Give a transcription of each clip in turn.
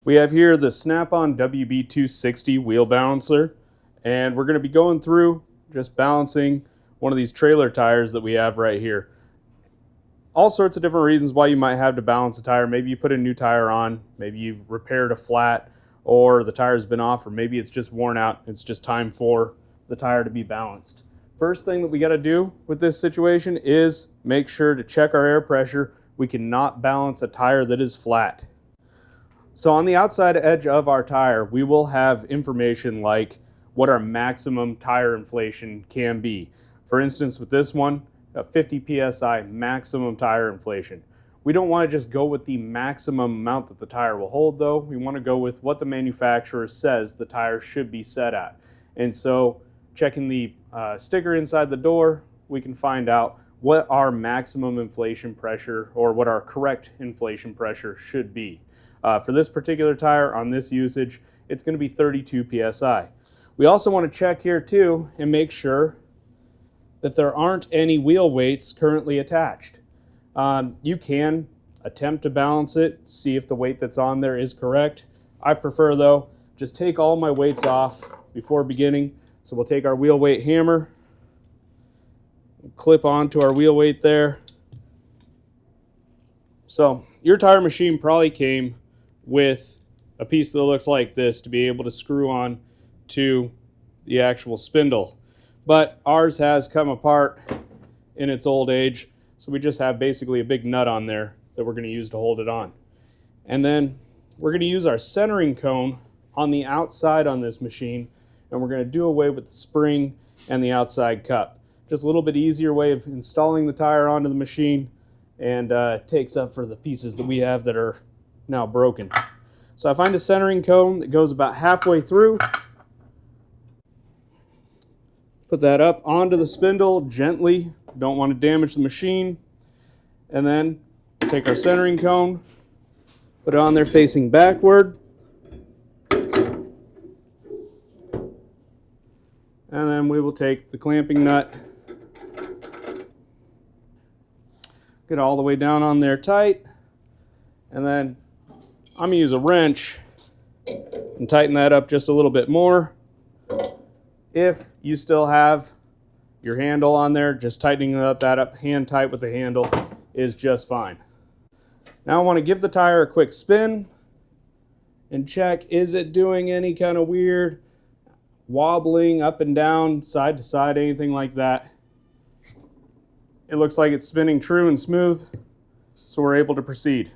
We have here the Snap-on WB260 wheel balancer, and we're going to be going through just balancing one of these trailer tires that we have right here. All sorts of different reasons why you might have to balance a tire. Maybe you put a new tire on, maybe you repaired a flat, or the tire's been off, or maybe it's just worn out. It's just time for the tire to be balanced. First thing that we got to do with this situation is make sure to check our air pressure. We cannot balance a tire that is flat. So on the outside edge of our tire, we will have information like what our maximum tire inflation can be. For instance, with this one, 50 psi maximum tire inflation. We don't want to just go with the maximum amount that the tire will hold though. We want to go with what the manufacturer says the tire should be set at. And so checking the sticker inside the door, we can find out what our maximum inflation pressure or what our correct inflation pressure should be. For this particular tire on this usage, it's going to be 32 psi. We also want to check here too and make sure that there aren't any wheel weights currently attached. You can attempt to balance it, see if the weight that's on there is correct. I prefer though, just take all my weights off before beginning. So we'll take our wheel weight hammer, clip onto our wheel weight there. So your tire machine probably came with a piece that looked like this to be able to screw on to the actual spindle. But ours has come apart in its old age, so we just have basically a big nut on there that we're going to use to hold it on. And then we're going to use our centering cone on the outside on this machine, and we're going to do away with the spring and the outside cup. Just a little bit easier way of installing the tire onto the machine, and takes up for the pieces that we have that are now broken. So I find a centering cone that goes about halfway through. Put that up onto the spindle gently. Don't want to damage the machine. And then take our centering cone, put it on there facing backward. And then we will take the clamping nut, get all the way down on there tight, and then I'm going to use a wrench and tighten that up just a little bit more. If you still have your handle on there, just tightening that up hand tight with the handle is just fine. Now I want to give the tire a quick spin and check, is it doing any kind of weird wobbling up and down, side to side, anything like that. It looks like it's spinning true and smooth, so we're able to proceed.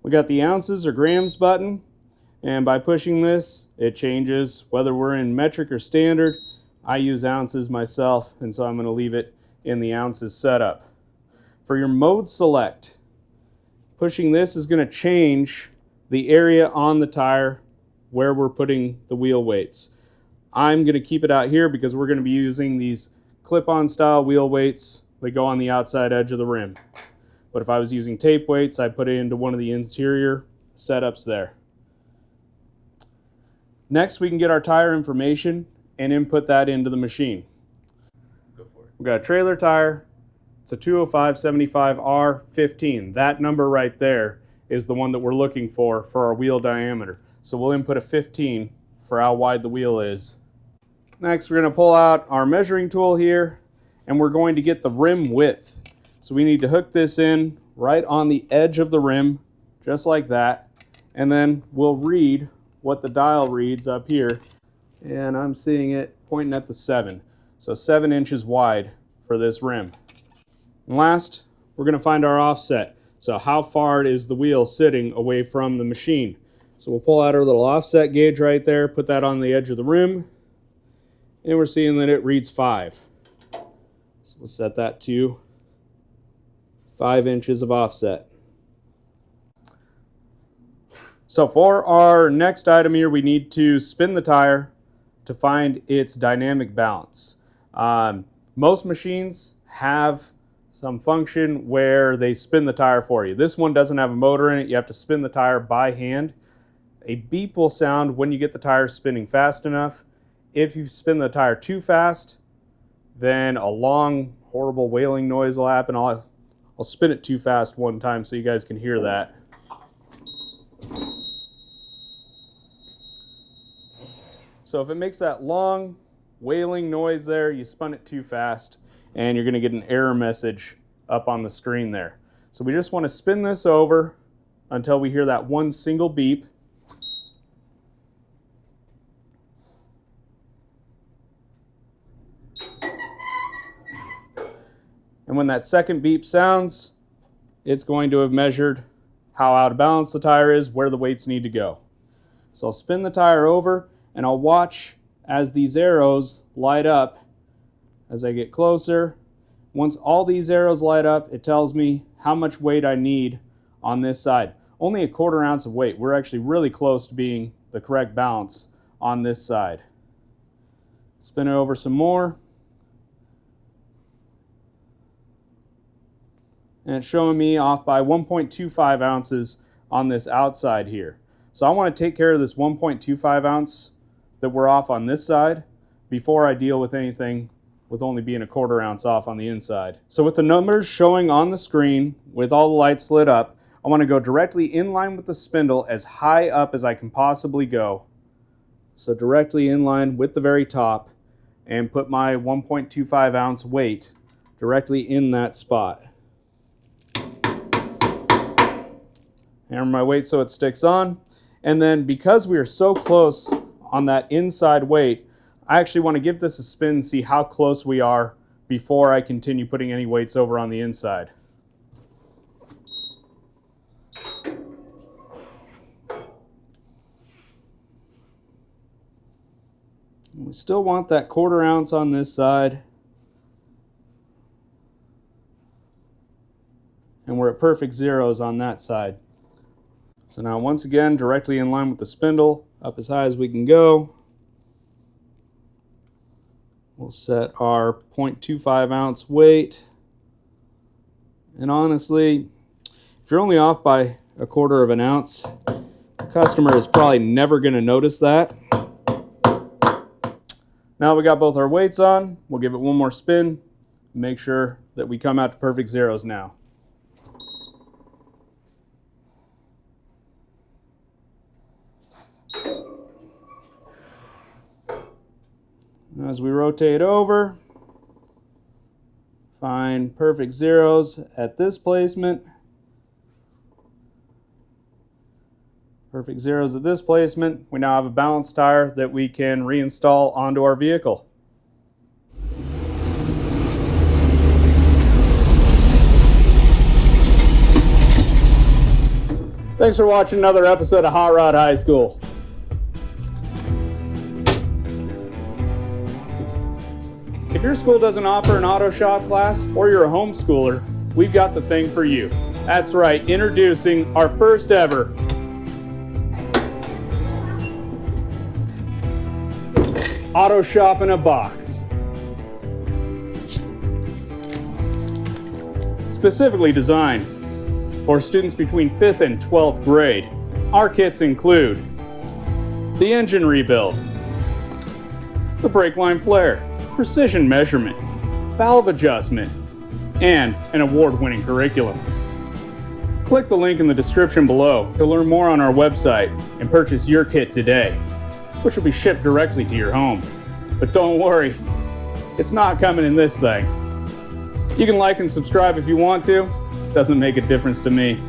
We got the ounces or grams button, and by pushing this, it changes whether we're in metric or standard. I use ounces myself, and so I'm going to leave it in the ounces setup. For your mode select, pushing this is going to change the area on the tire where we're putting the wheel weights. I'm going to keep it out here because we're going to be using these clip-on style wheel weights that go on the outside edge of the rim. But if I was using tape weights, I'd put it into one of the interior setups there. Next, we can get our tire information and input that into the machine. Go for it. We've got a trailer tire. It's a 205/75R15. That number right there is the one that we're looking for our wheel diameter. So we'll input a 15 for how wide the wheel is. Next, we're going to pull out our measuring tool here, and we're going to get the rim width. So we need to hook this in right on the edge of the rim, just like that, and then we'll read what the dial reads up here, and I'm seeing it pointing at the 7. So 7 inches wide for this rim. And last, we're going to find our offset. So how far is the wheel sitting away from the machine? So we'll pull out our little offset gauge right there, put that on the edge of the rim, and we're seeing that it reads 5. So we'll set that to 5 inches of offset. So for our next item here, we need to spin the tire to find its dynamic balance. Most machines have some function where they spin the tire for you. This one doesn't have a motor in it. You have to spin the tire by hand. A beep will sound when you get the tire spinning fast enough. If you spin the tire too fast, then a long, horrible wailing noise will happen. I'll spin it too fast one time so you guys can hear that. So if it makes that long wailing noise there, you spun it too fast and you're going to get an error message up on the screen there. So we just want to spin this over until we hear that one single beep. And when that second beep sounds, it's going to have measured how out of balance the tire is, where the weights need to go. So I'll spin the tire over and I'll watch as these arrows light up as I get closer. Once all these arrows light up, it tells me how much weight I need on this side. Only a 1/4 ounce of weight. We're actually really close to being the correct balance on this side. Spin it over some more. And it's showing me off by 1.25 ounces on this outside here. So I want to take care of this 1.25 ounce that we're off on this side before I deal with anything with only being a 1/4 ounce off on the inside. So with the numbers showing on the screen, with all the lights lit up, I want to go directly in line with the spindle as high up as I can possibly go. So directly in line with the very top, and put my 1.25 ounce weight directly in that spot. Hammer my weight so it sticks on. And then because we are so close on that inside weight, I actually want to give this a spin and see how close we are before I continue putting any weights over on the inside. We still want that 1/4 ounce on this side. And we're at perfect zeros on that side. So now once again, directly in line with the spindle, up as high as we can go. We'll set our 0.25 ounce weight. And honestly, if you're only off by a 1/4 of an ounce, the customer is probably never going to notice that. Now we got both our weights on, we'll give it one more spin, make sure that we come out to perfect zeros now. As we rotate over, find perfect zeros at this placement, perfect zeros at this placement. We now have a balanced tire that we can reinstall onto our vehicle. Thanks for watching another episode of Hot Rod High School. If your school doesn't offer an auto shop class or you're a homeschooler, we've got the thing for you. That's right, introducing our first ever Auto Shop in a Box. Specifically designed for students between 5th and 12th grade. Our kits include the engine rebuild, the brake line flare, precision measurement, valve adjustment, and an award-winning curriculum. Click the link in the description below to learn more on our website and purchase your kit today, which will be shipped directly to your home. But don't worry, it's not coming in this thing. You can like and subscribe if you want to. It doesn't make a difference to me.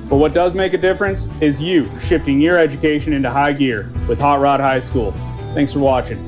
But what does make a difference is you shifting your education into high gear with Hot Rod High School. Thanks for watching.